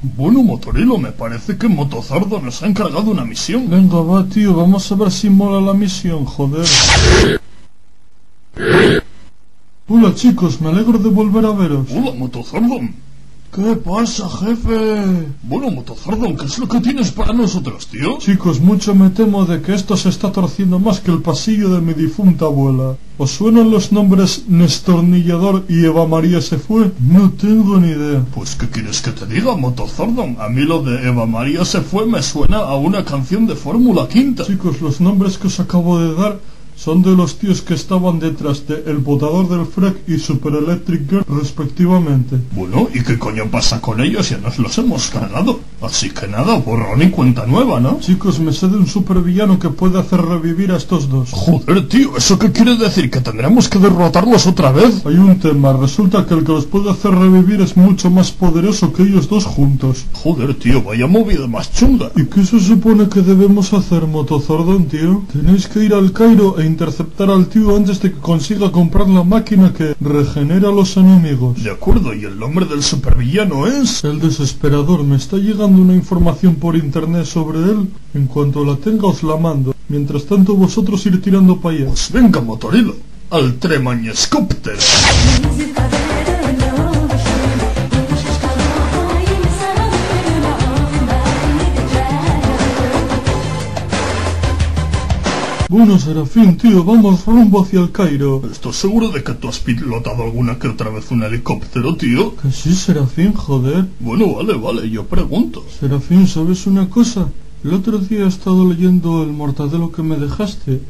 Bueno, Motorilo, me parece que Motozardo nos ha encargado una misión. Venga, va, tío, vamos a ver si mola la misión, joder. Hola, chicos, me alegro de volver a veros. Hola, Motozardo. ¿Qué pasa, jefe? Bueno, Motozardo, ¿qué es lo que tienes para nosotros, tío? Chicos, mucho me temo de que esto se está torciendo más que el pasillo de mi difunta abuela. ¿Os suenan los nombres Nestornillador y Eva María se fue? No tengo ni idea. Pues, ¿qué quieres que te diga, Motozardo? A mí lo de Eva María se fue me suena a una canción de Fórmula Quinta. Chicos, los nombres que os acabo de dar son de los tíos que estaban detrás de El Botador del Freck y Super Electric Girl, respectivamente. Bueno, ¿y qué coño pasa con ellos? Ya nos los hemos cargado. Así que nada, borrón y cuenta nueva, ¿no? Chicos, me sé de un supervillano que puede hacer revivir a estos dos. Joder, tío, ¿eso qué quiere decir? ¿Que tendremos que derrotarlos otra vez? Hay un tema, resulta que el que los puede hacer revivir es mucho más poderoso que ellos dos juntos. Joder, tío, vaya movida más chunga. ¿Y qué se supone que debemos hacer, Motozordon, tío? Tenéis que ir al Cairo e interceptar al tío antes de que consiga comprar la máquina que regenera a los enemigos. De acuerdo, ¿y el nombre del supervillano es? El Desesperador. Me está llegando una información por internet sobre él. En cuanto la tenga os la mando. Mientras tanto vosotros ir tirando para allá. Pues venga, Motorilo, al Tremañescóptero. Bueno, Serafín, tío, vamos rumbo hacia el Cairo. ¿Estás seguro de que tú has pilotado alguna que otra vez un helicóptero, tío? Que sí, Serafín, joder. Bueno, vale, yo pregunto. Serafín, ¿sabes una cosa? El otro día he estado leyendo el mortadelo que me dejaste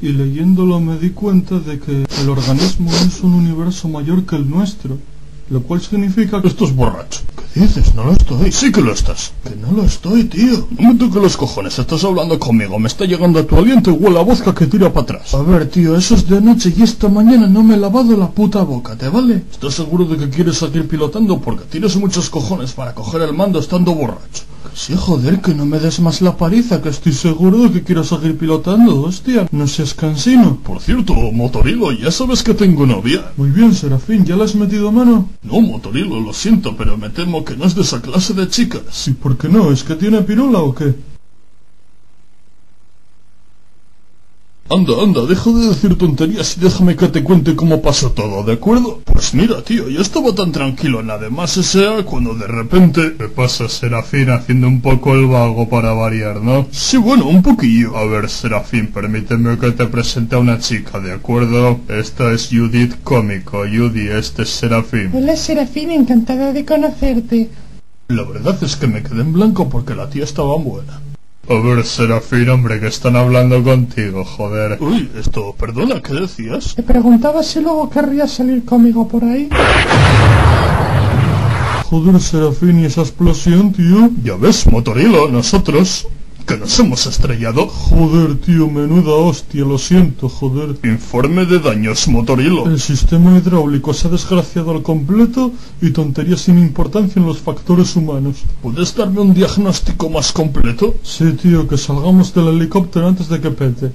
y leyéndolo me di cuenta de que el organismo es un universo mayor que el nuestro. Lo cual significa que... Estás borracho. ¿Qué dices? No lo estoy. Sí que lo estás. Que no lo estoy, tío. No me toques los cojones. Estás hablando conmigo. Me está llegando a tu aliento y huele a vodka que tira para atrás. A ver, tío, eso es de anoche y esta mañana no me he lavado la puta boca, ¿te vale? ¿Estás seguro de que quieres seguir pilotando? Porque tienes muchos cojones para coger el mando estando borracho. Que sí, joder, que no me des más la paliza, que estoy seguro de que quiero seguir pilotando, hostia. No seas cansino. Por cierto, Motorilo, ya sabes que tengo novia. Muy bien, Serafín, ¿ya le has metido mano? No, Motorilo, lo siento, pero me temo que no es de esa clase de chicas. ¿Y por qué no? ¿Es que tiene pirula o qué? Anda, deja de decir tonterías y déjame que te cuente cómo pasó todo, ¿de acuerdo? Pues mira, tío, yo estaba tan tranquilo en la de Más S.A. cuando de repente... ¿Qué pasa, Serafín, haciendo un poco el vago para variar, no? Sí, bueno, un poquillo. A ver, Serafín, permíteme que te presente a una chica, ¿de acuerdo? Esta es Judith Cómico. Judy, este es Serafín. Hola, Serafín, encantada de conocerte. La verdad es que me quedé en blanco porque la tía estaba buena. A ver, Serafín, hombre, que están hablando contigo, joder. Uy, perdona, ¿qué decías? Te preguntaba si luego querrías salir conmigo por ahí. Joder, Serafín, ¿y esa explosión, tío? Ya ves, Motorilo, nosotros... que nos hemos estrellado. Joder, tío, menuda hostia, lo siento, joder. Informe de daños, Motorilo. El sistema hidráulico se ha desgraciado al completo y tonterías sin importancia en los factores humanos. ¿Puedes darme un diagnóstico más completo? Sí, tío, que salgamos del helicóptero antes de que pete.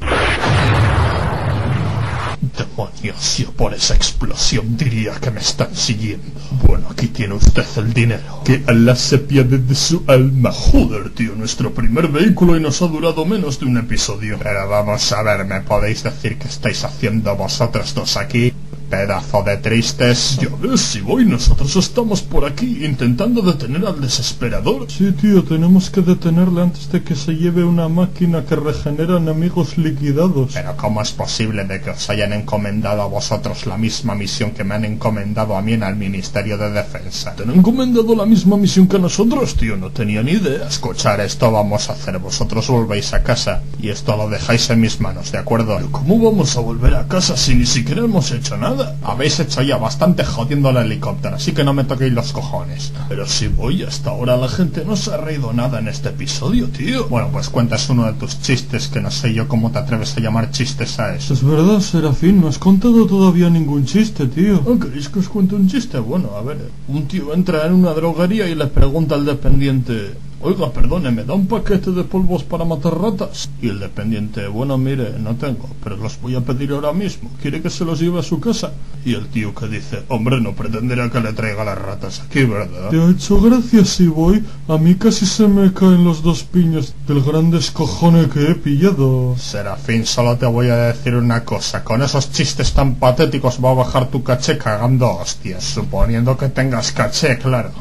Demonios, yo por esa explosión diría que me están siguiendo. Bueno, aquí tiene usted el dinero. Que Allah se pierde de su alma. Joder, tío, nuestro primer vehículo y nos ha durado menos de un episodio. Pero vamos a ver, ¿me podéis decir qué estáis haciendo vosotros dos aquí? Pedazo de tristes. Ya ves, si voy, nosotros estamos por aquí intentando detener al desesperador. Sí, tío, tenemos que detenerle antes de que se lleve una máquina que regenera enemigos liquidados. Pero ¿cómo es posible de que os hayan encomendado a vosotros la misma misión que me han encomendado a mí en el Ministerio de Defensa? ¿Te han encomendado la misma misión que a nosotros, tío? No tenía ni idea. Escuchar, esto vamos a hacer. Vosotros volvéis a casa y esto lo dejáis en mis manos, ¿de acuerdo? ¿Pero cómo vamos a volver a casa si ni siquiera hemos hecho nada? Habéis hecho ya bastante jodiendo el helicóptero, así que no me toquéis los cojones. Pero si voy, hasta ahora la gente no se ha reído nada en este episodio, tío. Bueno, pues cuentas uno de tus chistes, que no sé yo cómo te atreves a llamar chistes a eso. Es verdad, Serafín, no has contado todavía ningún chiste, tío. ¿Oh, queréis que os cuente un chiste? Bueno, a ver, un tío entra en una droguería y le pregunta al dependiente: Oiga, perdone, ¿me da un paquete de polvos para matar ratas? Y el dependiente, bueno, mire, no tengo, pero los voy a pedir ahora mismo. ¿Quiere que se los lleve a su casa? Y el tío que dice, hombre, no pretenderá que le traiga las ratas aquí, ¿verdad? Te ha hecho gracia si voy. A mí casi se me caen los 2 piños del gran descojone que he pillado. Serafín, solo te voy a decir una cosa. Con esos chistes tan patéticos va a bajar tu caché cagando hostias. Suponiendo que tengas caché, claro.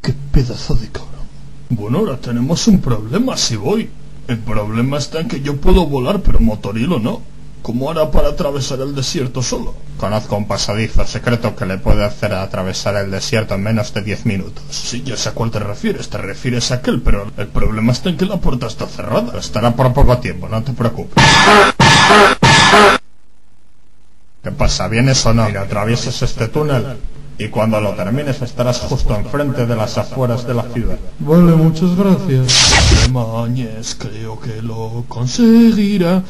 ¡Qué pedazo de cabrón! Bueno, ahora tenemos un problema si voy. El problema está en que yo puedo volar, pero Motorilo no. ¿Cómo hará para atravesar el desierto solo? Conozco un pasadizo secreto que le puede hacer atravesar el desierto en menos de 10 minutos. Sí, ya sé a cuál te refieres a aquel, pero el problema está en que la puerta está cerrada. Estará por poco tiempo, no te preocupes. ¿Qué pasa? ¿Vienes o no? Mira, atraviesas este túnel y cuando lo termines estarás justo enfrente de las afueras de la ciudad. Vale, muchas gracias. Mañez, creo que lo conseguirá.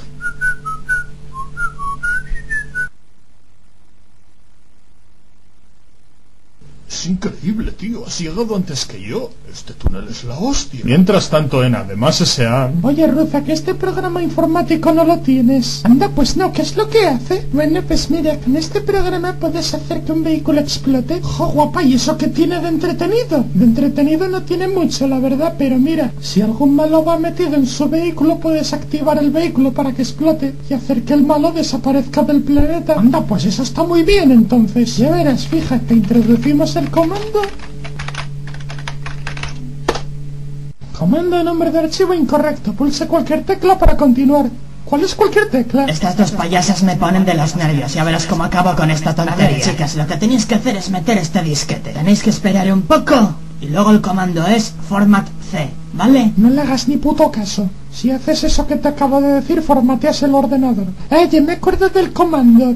Es increíble, tío. Has llegado antes que yo. Este túnel es la hostia. Mientras tanto, en Además S.A. Oye, Ruza, que este programa informático no lo tienes. Anda, pues no, ¿qué es lo que hace? Bueno, pues mira, con este programa puedes hacer que un vehículo explote. ¡Jo, guapa! ¿Y eso qué tiene de entretenido? De entretenido no tiene mucho, la verdad, pero mira, si algún malo va metido en su vehículo, puedes activar el vehículo para que explote y hacer que el malo desaparezca del planeta. Anda, pues eso está muy bien, entonces. Ya verás, fíjate, introducimos el comando. Comando de nombre de archivo incorrecto. Pulse cualquier tecla para continuar. ¿Cuál es cualquier tecla? Estas 2 payasas me ponen de los nervios. Ya verás cómo acabo con esta tontería. A ver, chicas, lo que tenéis que hacer es meter este disquete. Tenéis que esperar un poco y luego el comando es Format C, ¿vale? No le hagas ni puto caso. Si haces eso que te acabo de decir, formateas el ordenador. Oye, me acuerdo del comando.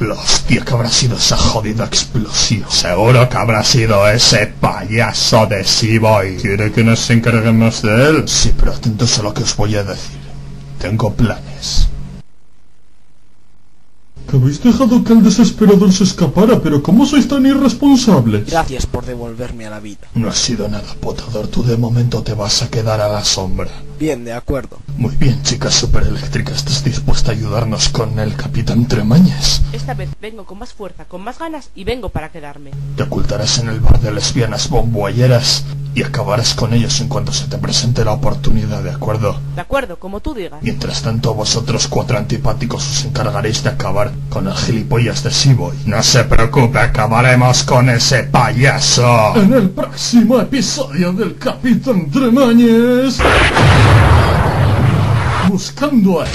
La hostia, que habrá sido esa jodida explosión. Seguro que habrá sido ese payaso de Seaboy. ¿Quiere que nos encarguemos de él? Sí, pero atentos a lo que os voy a decir. Tengo planes. Que habéis dejado que el desesperador se escapara, pero ¿cómo sois tan irresponsables? Gracias por devolverme a la vida. No ha sido nada, Potador. Tú de momento te vas a quedar a la sombra. Bien, de acuerdo. Muy bien, chica supereléctrica. ¿Estás dispuesta a ayudarnos con el Capitán Tremañes? Esta vez vengo con más fuerza, con más ganas y vengo para quedarme. Te ocultarás en el bar de lesbianas bomboyeras y acabarás con ellos en cuanto se te presente la oportunidad, ¿de acuerdo? De acuerdo, como tú digas. Mientras tanto, vosotros 4 antipáticos os encargaréis de acabar con el gilipollas de Seaboy. No se preocupe, acabaremos con ese payaso. En el próximo episodio del Capitán Tremañes. Buscando a él.